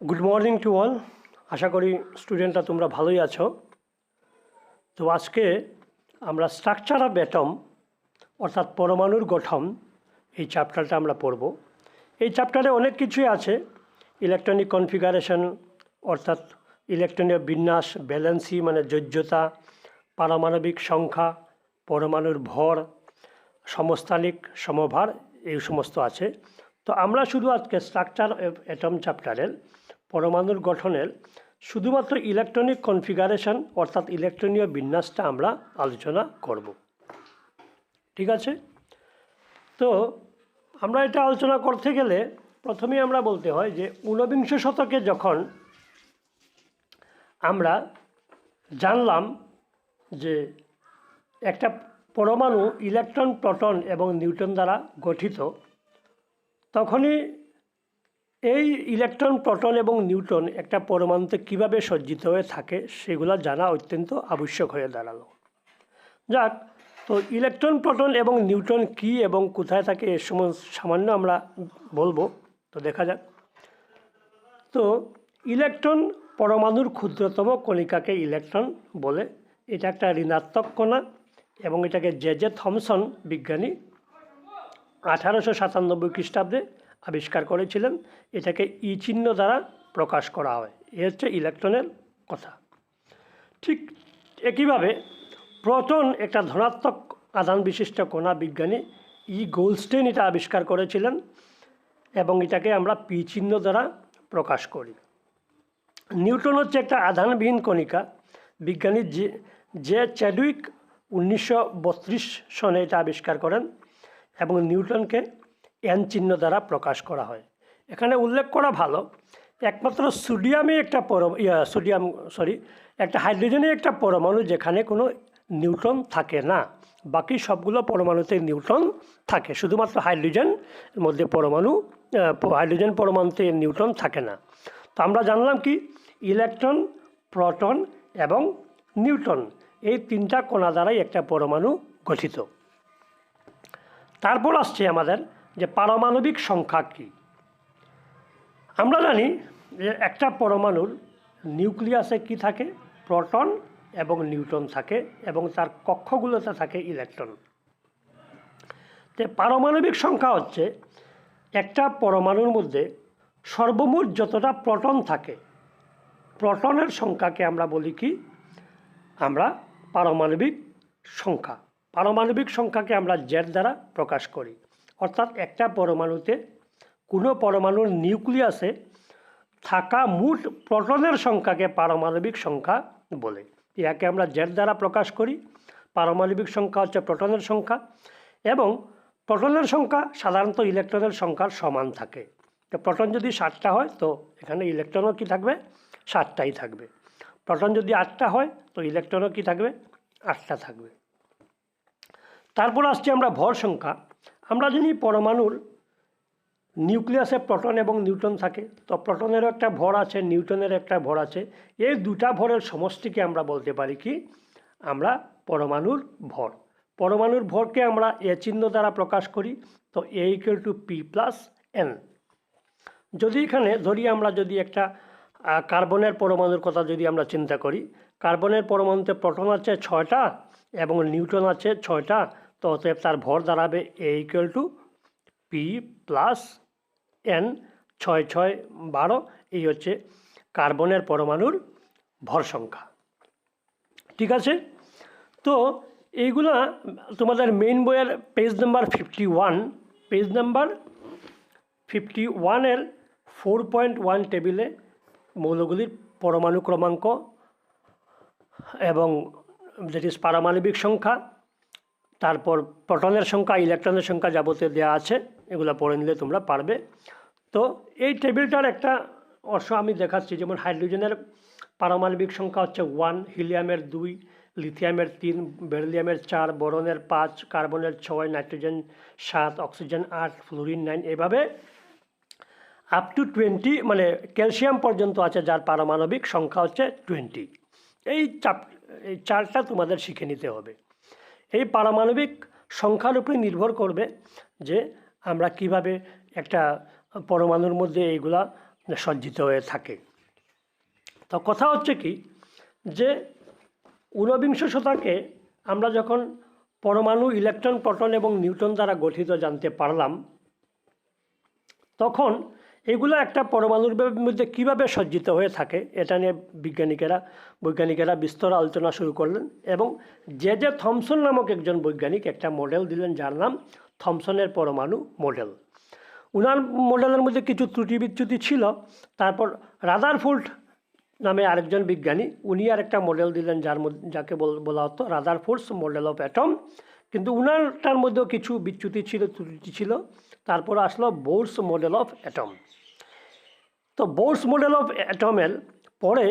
Good morning to all. আশা করি স্টুডেন্টরা তোমরা ভালোই আছো। তো আজকে আমরা স্ট্রাকচার অফ অ্যাটম অর্থাৎ পরমাণুর গঠন এই চ্যাপ্টারটা আমরা পড়ব। এই চ্যাপ্টারে অনেক কিছুই আছে, ইলেকট্রনিক কনফিগারেশন অর্থাৎ ইলেকট্রনীয় বিন্যাস, ব্যালেন্সি মানে যোজ্যতা, পারমাণবিক সংখ্যা, পরমাণুর ভর, সমস্থানিক সমভার, এই সমস্ত আছে। তো আমরা শুধু আজকে স্ট্রাকচার অফ অ্যাটম চ্যাপ্টারের পরমাণুর গঠনের শুধুমাত্র ইলেকট্রনিক কনফিগারেশন অর্থাৎ ইলেকট্রনীয় বিন্যাসটা আমরা আলোচনা করব। ঠিক আছে? তো আমরা এটা আলোচনা করতে গেলে প্রথমেই আমরা বলতে হয় যে ঊনবিংশ শতকে যখন আমরা জানলাম যে একটা পরমাণু ইলেকট্রন, প্রোটন এবং নিউট্রন দ্বারা গঠিত, তখনই এই ইলেকট্রন, প্রোটন এবং নিউট্রন একটা পরমাণুতে কীভাবে সজ্জিত হয়ে থাকে সেগুলো জানা অত্যন্ত আবশ্যক হয়ে দাঁড়ালো। যাক, তো ইলেকট্রন, প্রোটন এবং নিউট্রন কী এবং কোথায় থাকে এ সময় সামান্য আমরা বলবো। তো দেখা যাক। তো ইলেকট্রন পরমাণুর ক্ষুদ্রতম কণিকাকে ইলেকট্রন বলে। এটা একটা ঋণাত্মক কণা এবং এটাকে জে থমসন বিজ্ঞানী 1897 খ্রিস্টাব্দে আবিষ্কার করেছিলেন। এটাকে ই চিহ্ন দ্বারা প্রকাশ করা হয়। এ হচ্ছে ইলেকট্রনের কথা। ঠিক একইভাবে প্রোটন একটা ধনাত্মক আধান বিশিষ্ট কণা, বিজ্ঞানী গোল্ডস্টেইন এটা আবিষ্কার করেছিলেন এবং এটাকে আমরা পি চিহ্ন দ্বারা প্রকাশ করি। নিউট্রন হচ্ছে একটা আধানবিহীন কণিকা, বিজ্ঞানী জে চ্যাডউইক 1932 সনে এটা আবিষ্কার করেন এবং নিউটনকে এন চিহ্ন দ্বারা প্রকাশ করা হয়। এখানে উল্লেখ করা ভালো, একমাত্র একটা হাইড্রোজেনে একটা পরমাণু যেখানে কোনো নিউট্রন থাকে না। বাকি সবগুলো পরমাণুতে নিউট্রন থাকে, শুধুমাত্র হাইড্রোজেন পরমাণুতে নিউট্রন থাকে না। তো আমরা জানলাম কি ইলেকট্রন, প্রোটন এবং নিউট্রন এই তিনটা কণা দ্বারাই একটা পরমাণু গঠিত। তারপর আসছে আমাদের যে পারমাণবিক সংখ্যা কী। আমরা জানি যে একটা পরমাণুর নিউক্লিয়াসে কি থাকে, প্রোটন এবং নিউট্রন থাকে এবং তার কক্ষগুলোতে থাকে ইলেকট্রন। তো পারমাণবিক সংখ্যা হচ্ছে একটা পরমাণুর মধ্যে সর্বমোট যতটা প্রোটন থাকে, প্রোটনের সংখ্যাকে আমরা বলি কি, আমরা পারমাণবিক সংখ্যা। পারমাণবিক সংখ্যাকে আমরা জেড দ্বারা প্রকাশ করি। অর্থাৎ একটা পরমাণুতে কোনো পরমাণুর নিউক্লিয়াসে থাকা মোট প্রোটনের সংখ্যাকে পারমাণবিক সংখ্যা বলে। ইয়াকে আমরা জেড দ্বারা প্রকাশ করি। পারমাণবিক সংখ্যা হচ্ছে প্রোটনের সংখ্যা এবং প্রোটনের সংখ্যা সাধারণত ইলেকট্রনের সংখ্যার সমান থাকে। তো প্রোটন যদি 7টা হয় তো এখানে ইলেকট্রনও কি থাকবে, 7টাই থাকবে। প্রোটন যদি 8টা হয় তো ইলেকট্রনও কি থাকবে, 8টা থাকবে। তারপর আসছে আমরা ভর সংখ্যা। আমরা জানি পরমাণুর নিউক্লিয়াসে প্রোটন এবং নিউট্রন থাকে, তো প্রোটনেরও একটা ভর আছে, নিউট্রনের একটা ভর আছে। এই দুটা ভরের সমষ্টিকে আমরা বলতে পারি কি, আমরা পরমাণুর ভর। পরমাণুর ভরকে আমরা এ চিহ্ন দ্বারা প্রকাশ করি। তো A equal to P plus N. যদি এখানে ধরি আমরা যদি একটা কার্বনের পরমাণুর কথা যদি আমরা চিন্তা করি, কার্বনের পরমাণুতে প্রোটন আছে 6টা এবং নিউট্রন আছে 6টা, তো অতএব তার ভর দাঁড়াবে A equal to P plus N. 6 6 12, এই হচ্ছে কার্বনের পরমাণুর ভর সংখ্যা। ঠিক আছে? তো এইগুলা তোমাদের মেইন বইয়ের পেজ নাম্বার 51-এর 4.1 টেবিলে মৌলগুলির পরমাণু ক্রমাঙ্ক এবং দ্যাট ইজ পারমাণবিক সংখ্যা, তারপর প্রোটনের সংখ্যা, ইলেকট্রনের সংখ্যা যাবতীয় দেওয়া আছে, এগুলো পড়ে নিলে তোমরা পারবে। তো এই টেবিলটার একটা অংশ আমি দেখাচ্ছি। যেমন হাইড্রোজেনের পারমাণবিক সংখ্যা হচ্ছে 1, হিলিয়ামের 2, লিথিয়ামের 3, বেরিলিয়ামের 4, বোরনের 5, কার্বনের 6, নাইট্রোজেন 7, অক্সিজেন 8, ফ্লোরিন 9, এভাবে আপ টু 20 মানে ক্যালসিয়াম পর্যন্ত আছে যার পারমাণবিক সংখ্যা হচ্ছে 20। এই চারটা তোমাদের শিখে নিতে হবে। এই পারমাণবিক সংখ্যার উপরে নির্ভর করবে যে আমরা কিভাবে একটা পরমাণুর মধ্যে এইগুলা সজ্জিত হয়ে থাকে। তো কথা হচ্ছে কি যে ঊনবিংশ শতকে আমরা যখন পরমাণু ইলেকট্রন, প্রোটন এবং নিউট্রন দ্বারা গঠিত জানতে পারলাম, তখন এগুলো একটা পরমাণুর মধ্যে কীভাবে সজ্জিত হয়ে থাকে এটা নিয়ে বৈজ্ঞানিকেরা বিস্তর আলোচনা শুরু করলেন। এবং জে থমসন নামক একজন বৈজ্ঞানিক একটা মডেল দিলেন যার নাম থমসনের পরমাণু মডেল। উনার মডেলের মধ্যে কিছু ত্রুটি বিচ্যুতি ছিল। তারপর রাদারফোর্ড নামে আরেকজন বিজ্ঞানী, উনি আর একটা মডেল দিলেন যাকে বলা হতো রাদারফোর্ডস মডেল অফ অ্যাটম। কিন্তু উনারটার মধ্যেও কিছু বিচ্যুতি ছিল, ত্রুটি ছিল। তারপর আসলো বোরস মডেল অফ অ্যাটম। তো বোরস মডেল অফ অ্যাটমের পরে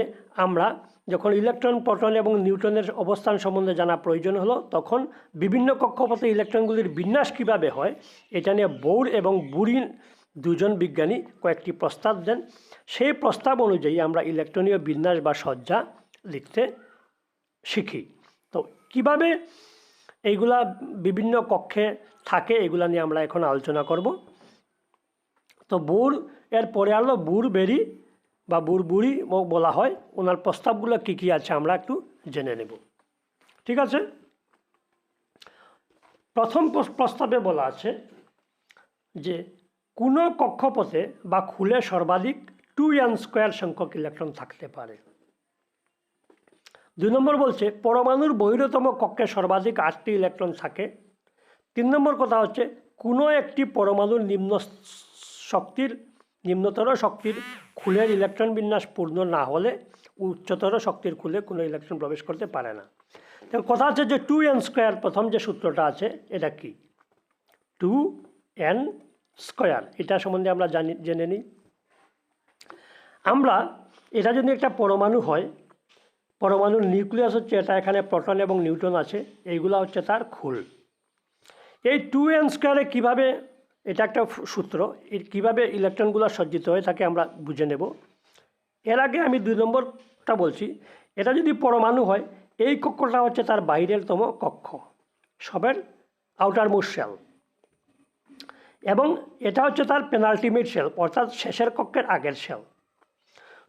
আমরা যখন ইলেকট্রন, প্রোটন এবং নিউট্রনের অবস্থান সম্বন্ধে জানা প্রয়োজন হলো, তখন বিভিন্ন কক্ষপথে ইলেকট্রনগুলির বিন্যাস কীভাবে হয় এটা নিয়ে বোর এবং বুরি দুজন বিজ্ঞানী কয়েকটি প্রস্তাব দেন। সেই প্রস্তাব অনুযায়ী আমরা ইলেকট্রনীয় বিন্যাস বা সজ্জা লিখতে শিখি। তো কিভাবে এইগুলা বিভিন্ন কক্ষে থাকে এগুলা নিয়ে আমরা এখন আলোচনা করব। তো বুর এর পরে আলো বুরবেরি বা বুরবুরি বলা হয়। ওনার প্রস্তাবগুলো কী কী আছে আমরা একটু জেনে নেব। ঠিক আছে, প্রথম প্রস্তাবে বলা আছে যে কোনো কক্ষপথে বা খুলে সর্বাধিক 2n² সংখ্যক ইলেকট্রন থাকতে পারে। 2 নম্বর বলছে পরমাণুর বহিরতম কক্ষে সর্বাধিক 8টি ইলেকট্রন থাকে। 3 নম্বর কথা হচ্ছে কোনো একটি পরমাণুর নিম্নতর শক্তির খুলের ইলেকট্রন বিন্যাস পূর্ণ না হলে উচ্চতর শক্তির খুলে কোনো ইলেকট্রন প্রবেশ করতে পারে না। কথা হচ্ছে যে 2n², প্রথম যে সূত্রটা আছে এটা কি 2n², এটা সম্বন্ধে আমরা জেনে নিই। আমরা এটা যদি একটা পরমাণু হয়, পরমাণুর নিউক্লিয়াস হচ্ছে এটা, এখানে প্রোটন এবং নিউট্রন আছে, এইগুলা হচ্ছে তার খুল। এই 2n² কীভাবে, এটা একটা সূত্র, কীভাবে ইলেকট্রনগুলো সজ্জিত হয়ে থাকে আমরা বুঝে নেব। এর আগে আমি 2 নম্বরটা বলছি। এটা যদি পরমাণু হয়, এই কক্ষটা হচ্ছে তার বাইরেরতম কক্ষ, সবের আউটারমোস্ট শেল, এবং এটা হচ্ছে তার পেনাল্টিমেট শেল, অর্থাৎ শেষের কক্ষের আগের শেল।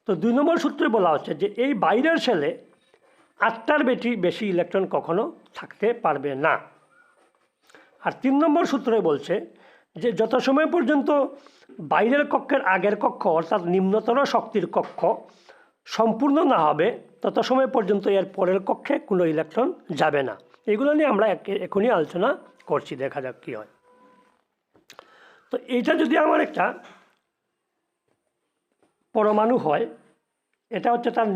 তো 2 নম্বর সূত্রে বলা হচ্ছে যে এই বাইরের শেলে 8টার বেশি ইলেকট্রন কখনো থাকতে পারবে না। আর 3 নম্বর সূত্রে বলছে যে যত সময় পর্যন্ত বাইরের কক্ষের আগের কক্ষ অর্থাৎ নিম্নতর শক্তির কক্ষ সম্পূর্ণ না হবে, তত সময় পর্যন্ত এর পরের কক্ষে কোনো ইলেকট্রন যাবে না। এগুলো নিয়ে আমরা এখনই আলোচনা করছি, দেখা যাক কী হয়। তো এইটা যদি আমার একটা পরমাণু হয়, এটা হচ্ছে তার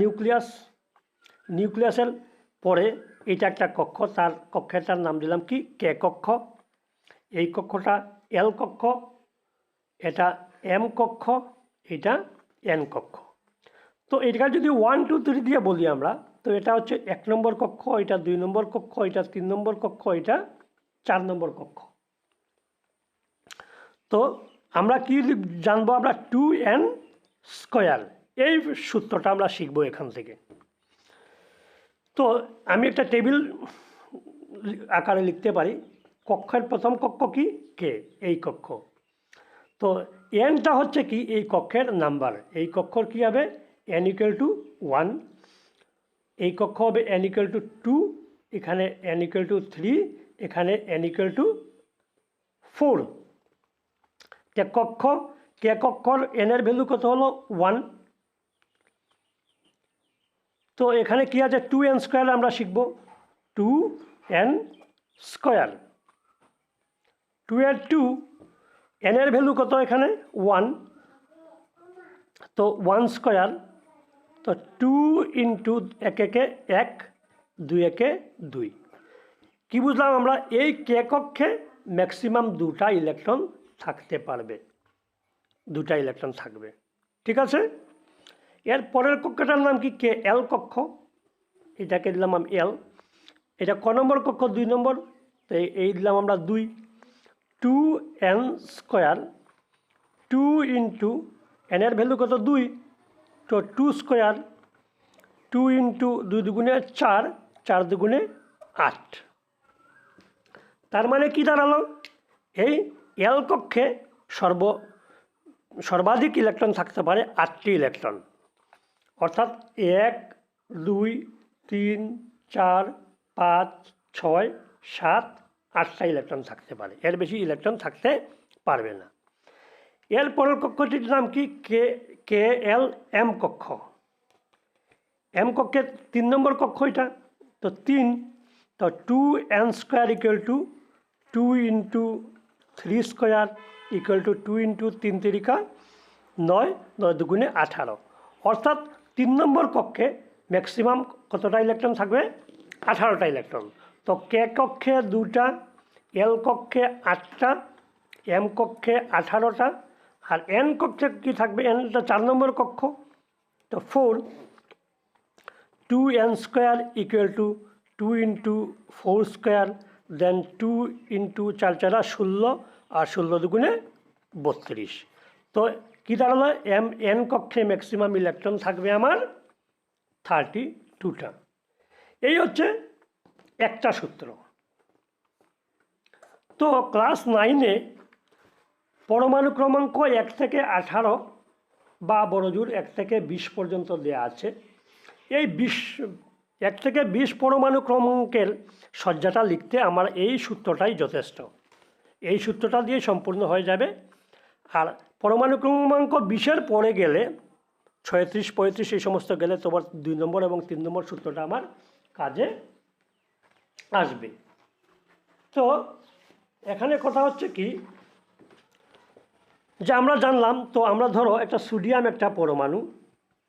নিউক্লিয়াসের পরে এটা একটা কক্ষ, তার কক্ষেরটার নাম দিলাম কি কে কক্ষ। এই কক্ষটা এল কক্ষ, এটা এম কক্ষ, এটা এন কক্ষ। তো এটা যদি 1 2 3 দিয়ে বলি আমরা, তো এটা হচ্ছে 1 নম্বর কক্ষ, এটা 2 নম্বর কক্ষ, এটা 3 নম্বর কক্ষ, এটা 4 নম্বর কক্ষ। তো আমরা কি জানবো, আমরা 2n², এই সূত্রটা আমরা শিখবো এখান থেকে। তো আমি একটা টেবিল আকারে লিখতে পারি। কক্ষের প্রথম কক্ষ কি কে, এই কক্ষ। তো এনটা হচ্ছে কি এই কক্ষের নাম্বার, এই কক্ষর কি হবে n = 1, এই কক্ষ হবে n = 2, এখানে n = 3, এখানে n = 4। কে কক্ষর n এর ভ্যালু কত হলো 1। তো এখানে কি আছে 2n² আমরা শিখব 2n²। 2 এর 2, n এর ভ্যালু কত এখানে 1, তো 1²। তো 2 × 1 × 1, 2 × 2। কি বুঝলাম আমরা, এই কে কক্ষে ম্যাক্সিমাম 2টা ইলেকট্রন থাকতে পারবে, 2টা ইলেকট্রন থাকবে। ঠিক আছে, এর পরের কক্ষটার নাম কি কে এল কক্ষ, এটাকে দিলাম আমি এল। এটা ক নম্বর কক্ষ 2 নম্বর, তো এই দিলাম আমরা 2। 2n², 2 × n এর ভ্যালু কত 2, তো 2²। 2 × 2 × 2 = 4, 4 × 2 = 8। তার মানে কি দাঁড়ালো, এই এল কক্ষে সর্বাধিক ইলেকট্রন থাকতে পারে 8টি ইলেকট্রন, অর্থাৎ 1, 2, 3, 4, 5, 6, 7, 8টা ইলেকট্রন থাকতে পারে, এর বেশি ইলেকট্রন থাকতে পারবে না। এর পরের কক্ষটির নাম কি? KL-M কক্ষ। M কক্ষের 3 নম্বর কক্ষ এটা, তো 3, তো 2n² = 2 × 3² = 2 × 3 × 9, 9 দুগুণে 18, অর্থাৎ 3 নম্বর কক্ষে ম্যাক্সিমাম কতটা ইলেকট্রন থাকবে? 18টা ইলেকট্রন। তো K কক্ষে 2টা, L কক্ষে 8টা, M কক্ষে 18টা, আর N কক্ষে কি থাকবে? N টা 4 নম্বর কক্ষ, তো 4, 2n² = 2 × 4², দেন 2 × 4 × 16, আর 16 দুগুণে 32। তো কী দাঁড়ালো? N কক্ষে ম্যাক্সিমাম ইলেকট্রন থাকবে আমার 32টা। এই হচ্ছে একটা সূত্র। তো ক্লাস 9-এ পরমাণু ক্রমাঙ্ক 1 থেকে 18 বা বড়জোর 1 থেকে 20 পর্যন্ত দেওয়া আছে। এই 1 থেকে 20 পরমাণু ক্রমাঙ্কের সজ্জাটা লিখতে আমার এই সূত্রটাই যথেষ্ট। এই সূত্রটা দিয়ে সম্পূর্ণ হয়ে যাবে। আর পরমাণু ক্রমাঙ্ক 20-এর পরে গেলে 36, 35 এই সমস্ত গেলে তোমার 2 নম্বর এবং 3 নম্বর সূত্রটা আমার কাজে আসবে। তো এখানে কথা হচ্ছে কি, যে আমরা জানলাম, তো আমরা ধরো একটা সোডিয়াম একটা পরমাণু,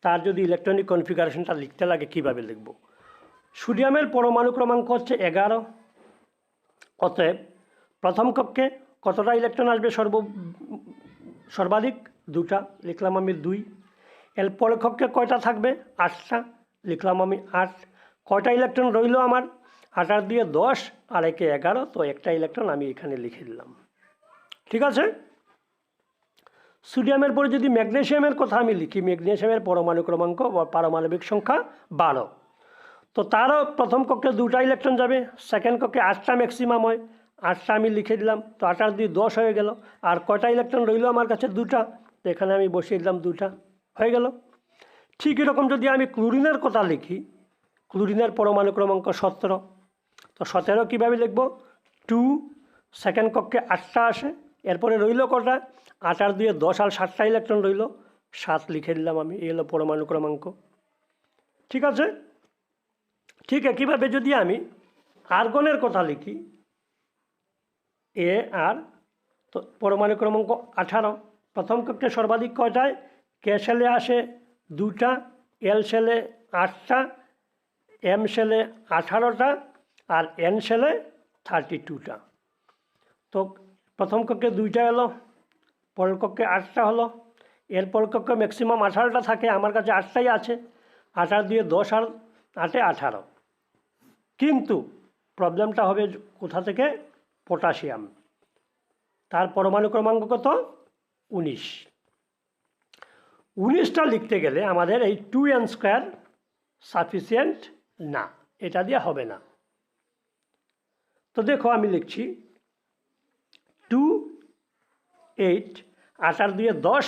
তার যদি ইলেকট্রনিক কনফিগারেশনটা লিখতে লাগে কীভাবে লিখব? সোডিয়ামের পরমাণু ক্রমাঙ্ক হচ্ছে 11। অতএব প্রথম কক্ষে কতটা ইলেকট্রন আসবে? সর্বাধিক 2টা, লিখলাম আমি 2। এর পরের কক্ষে কয়টা থাকবে? 8টা, লিখলাম আমি 8। কয়টা ইলেকট্রন রইল আমার? 8 আর 2 10, আর 1 11, তো একটা ইলেকট্রন আমি এখানে লিখে দিলাম। ঠিক আছে? সোডিয়ামের পরে যদি ম্যাগনেসিয়ামের কথা আমি লিখি, ম্যাগনেসিয়ামের পরমাণু ক্রমাঙ্ক বা পারমাণবিক সংখ্যা 12। তো তারও প্রথম কক্ষে 2টা ইলেকট্রন যাবে, সেকেন্ড কক্ষে 8টা ম্যাক্সিমাম হয়, 8টা আমি লিখে দিলাম। তো 8 আর 2 10 হয়ে গেল। আর কয়টা ইলেকট্রন রইল আমার কাছে? 2টা, তো এখানে আমি বসিয়ে দিলাম 2টা, হয়ে গেল। ঠিক এরকম যদি আমি ক্লোরিনের কথা লিখি, ক্লোরিনের পরমাণু ক্রমাঙ্ক 17। তো 17 কীভাবে লিখব? 2, সেকেন্ড কক্ষে 8টা আসে, এরপরে রইল কটা? 8 আর 2 10, আর 7টা ইলেকট্রন রইল, 7 লিখে দিলাম আমি। এই হলো পরমাণু ক্রমাঙ্ক। ঠিক আছে? ঠিক একইভাবে যদি আমি আর্গনের কথা লিখি, AR, তো পরমাণু ক্রমাঙ্ক 18। প্রথম কক্ষে সর্বাধিক কয়টায়? K সেলে আসে 2টা, L সেলে 8টা, M সেলে 18টা, আর N সেলে 32টা। তো প্রথম কক্ষে 2টা এলো, পরের কক্ষে 8টা হলো, এর পরের কক্ষে ম্যাক্সিমাম 18টা থাকে, আমার কাছে 8টাই আছে। 8 আর 2 10, আর 8 18। কিন্তু প্রবলেমটা হবে কোথা থেকে? পটাশিয়াম। তার পরমাণু ক্রমাঙ্ক কত? 19। 19টা লিখতে গেলে আমাদের এই 2n² সাফিসিয়েন্ট না, এটা দিয়ে হবে না। তো দেখো আমি লিখছি 2, 8, 8 আর 2 10,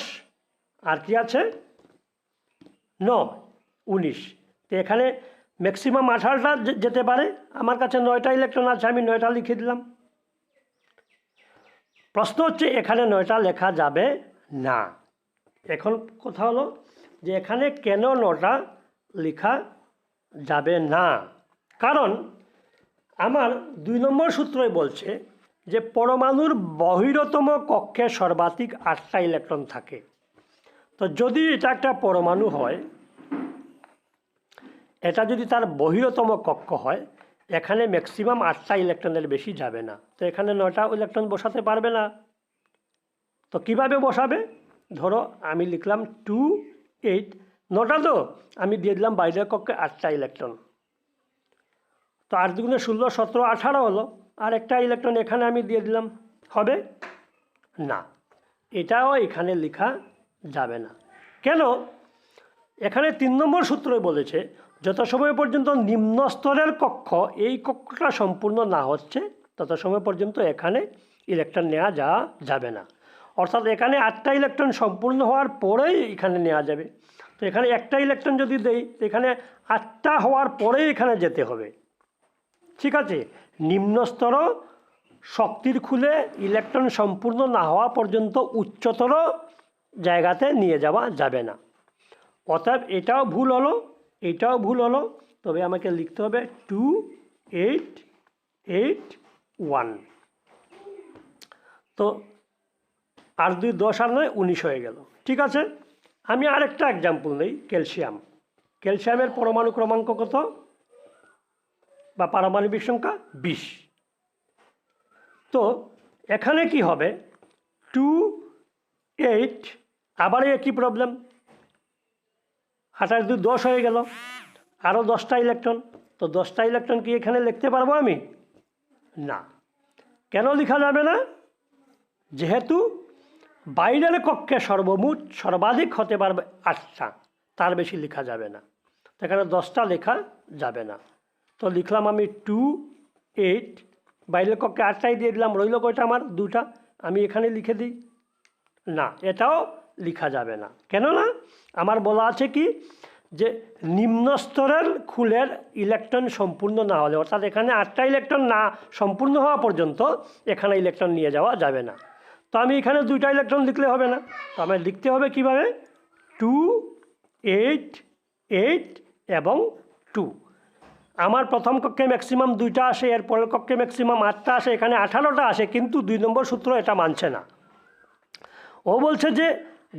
আর কি আছে? 9, 19। তো এখানে ম্যাক্সিমাম 18টা যেতে পারে, আমার কাছে 9টা ইলেকট্রন আছে, আমি 9টা লিখে দিলাম। প্রশ্ন হচ্ছে এখানে 9টা লেখা যাবে না। এখন কথা হলো যে এখানে কেন 9টা লেখা যাবে না? কারণ আমার 2 নম্বর সূত্রই বলছে যে পরমাণুর বহিরতম কক্ষে সর্বাধিক 8টা ইলেকট্রন থাকে। তো যদি এটা একটা পরমাণু হয়, এটা যদি তার বহিরতম কক্ষ হয়, এখানে ম্যাক্সিমাম 8টা ইলেকট্রনের বেশি যাবে না। তো এখানে 9টা ইলেকট্রন বসাতে পারবে না। তো কিভাবে বসাবে? ধরো আমি লিখলাম 2, 8, 9টা, তো আমি দিয়ে দিলাম বাইরের কক্ষে 8টা ইলেকট্রন। তো 8 দুগুণে 16, 17, 18 হলো, আর একটা ইলেকট্রন এখানে আমি দিয়ে দিলাম, হবে না। এটাও এখানে লেখা যাবে না। কেন? এখানে 3 নম্বর সূত্রই বলেছে যত সময় পর্যন্ত নিম্ন স্তরের কক্ষ, এই কক্ষটা সম্পূর্ণ না হচ্ছে, তত সময় পর্যন্ত এখানে ইলেকট্রন নেওয়া যাবে না। অর্থাৎ এখানে 8টা ইলেকট্রন সম্পূর্ণ হওয়ার পরেই এখানে নেওয়া যাবে। তো এখানে একটা ইলেকট্রন যদি দেই তো এখানে 8টা হওয়ার পরেই এখানে যেতে হবে। ঠিক আছে, নিম্নস্তর শক্তির খুলে ইলেকট্রন সম্পূর্ণ না হওয়া পর্যন্ত উচ্চতর জায়গাতে নিয়ে যাওয়া যাবে না। অতএব এটাও ভুল হলো, এটাও ভুল হলো। তবে আমাকে লিখতে হবে 2881। তো আর 2 10 আর 9 19 হয়ে গেল। ঠিক আছে, আমি আরেকটা এক্সাম্পল নেই। ক্যালসিয়ামের পরমাণু ক্রমাঙ্ক কত বা পারমাণবিক সংখ্যা 20। তো এখানে কি হবে 2 8, আবার একই প্রবলেম, 8 আর 2 10 হয়ে গেল, আরও 10টা ইলেকট্রন। তো 10টা ইলেকট্রন কি এখানে লিখতে পারবো আমি? না। কেন লেখা যাবে না? যেহেতু বাইরের কক্ষে সর্বাধিক হতে পারবে 8টা, তার বেশি লেখা যাবে না। তো এখানে 10টা লেখা যাবে না। তো লিখলাম আমি 2 8, বাইরের কক্ষে 8টাই দিয়ে দিলাম, রইল কয়টা আমার? 2টা। আমি এখানে লিখে দিই না, এটাও লেখা যাবে না। কেননা আমার বলা আছে কি যে নিম্ন স্তরের খুলের ইলেকট্রন সম্পূর্ণ না হলে, অর্থাৎ এখানে 8টা ইলেকট্রন না সম্পূর্ণ হওয়া পর্যন্ত এখানে ইলেকট্রন নিয়ে যাওয়া যাবে না। তো আমি এখানে 2টা ইলেকট্রন লিখলে হবে না, তো আমার লিখতে হবে কিভাবে? 2 8 8 এবং 2। আমার প্রথম কক্ষে ম্যাক্সিমাম 2টা আসে, এর পরের কক্ষে ম্যাক্সিমাম 8টা আসে, এখানে 18টা আসে, কিন্তু 2 নম্বর সূত্র এটা মানছে না। ও বলছে যে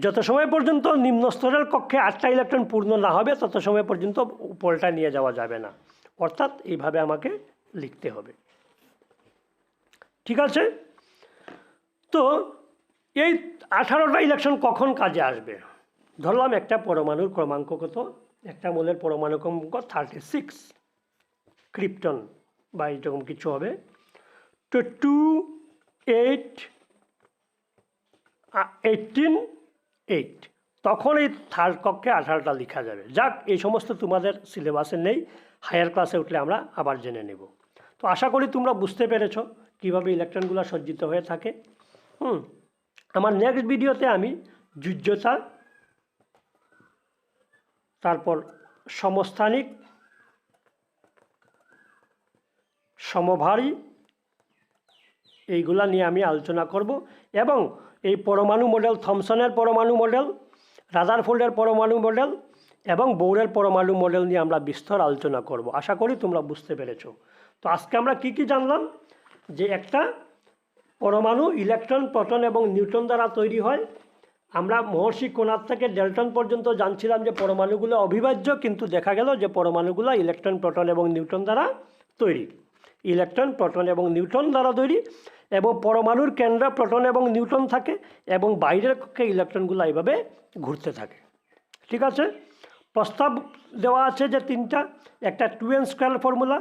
যত সময় পর্যন্ত নিম্ন স্তরের কক্ষে 8টা ইলেকট্রন পূর্ণ না হবে তত সময় পর্যন্ত উপরটা নিয়ে যাওয়া যাবে না। অর্থাৎ এইভাবে আমাকে লিখতে হবে। ঠিক আছে, তো এই 18টা ইলেকট্রন কখন কাজে আসবে? ধরলাম একটা পরমাণুর ক্রমাঙ্ক কত, একটা মোলের পরমাণু ক্রমাঙ্ক 36 ক্রিপ্টন বা এরকম কিছু হবে। তো 2 8 18 8, তখন এই থার্ড কক্ষে 18টা লেখা যাবে। যাক, এই সমস্ত তোমাদের সিলেবাসে নেই, হায়ার ক্লাসে উঠলে আমরা আবার জেনে নেব। তো আশা করি তোমরা বুঝতে পেরেছো কীভাবে ইলেকট্রনগুলো সজ্জিত হয়ে থাকে। আমার নেক্সট ভিডিওতে আমি যোজ্যতা, তারপর সমস্থানিক, সমভারী, এইগুলা নিয়ে আমি আলোচনা করব। এবং এই পরমাণু মডেল, থমসনের পরমাণু মডেল, রাদারফোর্ডের পরমাণু মডেল এবং বোরের পরমাণু মডেল নিয়ে আমরা বিস্তর আলোচনা করব। আশা করি তোমরা বুঝতে পেরেছো। তো আজকে আমরা কি জানলাম? যে একটা পরমাণু ইলেকট্রন, প্রোটন এবং নিউট্রন দ্বারা তৈরি হয়। আমরা মহর্ষি কোণাদ থেকে ডেল্টন পর্যন্ত জানছিলাম যে পরমাণুগুলো অবিভাজ্য, কিন্তু দেখা গেল যে পরমাণুগুলো ইলেকট্রন, প্রোটন এবং নিউট্রন দ্বারা তৈরি। ইলেকট্রন, প্রোটন এবং নিউট্রন দ্বারা তৈরি, এবং পরমাণুর কেন্দ্রে প্রোটন এবং নিউট্রন থাকে, এবং বাইরের কক্ষে ইলেকট্রনগুলো এইভাবে ঘুরতে থাকে। ঠিক আছে, প্রস্তাব দেওয়া আছে যে 3টা, একটা 2n স্কয়ার ফর্মুলা,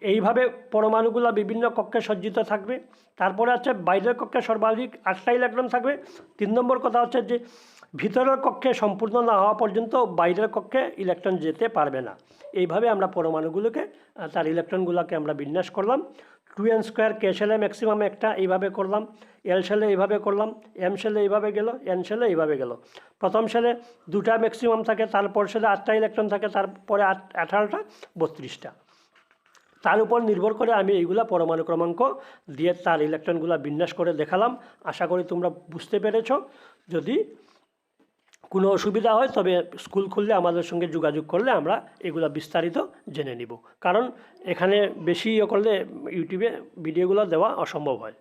এইভাবে পরমাণুগুলো বিভিন্ন কক্ষে সজ্জিত থাকবে। তারপরে আছে বাইরের কক্ষে সর্বাধিক 8টা ইলেকট্রন থাকবে। 3 নম্বর কথা হচ্ছে যে ভিতরের কক্ষে সম্পূর্ণ না হওয়া পর্যন্ত বাইরের কক্ষে ইলেকট্রন যেতে পারবে না। এইভাবে আমরা পরমাণুগুলোকে, তার ইলেকট্রনগুলোকে আমরা বিন্যাস করলাম। 2n স্কয়ার, কে শেলে ম্যাক্সিমাম একটা এইভাবে করলাম, এল শেলে এইভাবে করলাম, এম শেলে এইভাবে গেল, এন শেলে এইভাবে গেল। প্রথম শেলে 2টা ম্যাক্সিমাম থাকে, তারপর শেলে 8টা ইলেকট্রন থাকে, তারপরে 18টা 32টা। তার উপর নির্ভর করে আমি এইগুলা পরমাণু ক্রমাঙ্ক দিয়ে তার ইলেকট্রনগুলো বিন্যাস করে দেখালাম। আশা করি তোমরা বুঝতে পেরেছো। যদি কোনো অসুবিধা হয় তবে স্কুল খুললে আমাদের সঙ্গে যোগাযোগ করলে আমরা এগুলো বিস্তারিত জেনে নিব, কারণ এখানে বেশি করলে ইউটিউবে ভিডিওগুলো দেওয়া অসম্ভব হয়।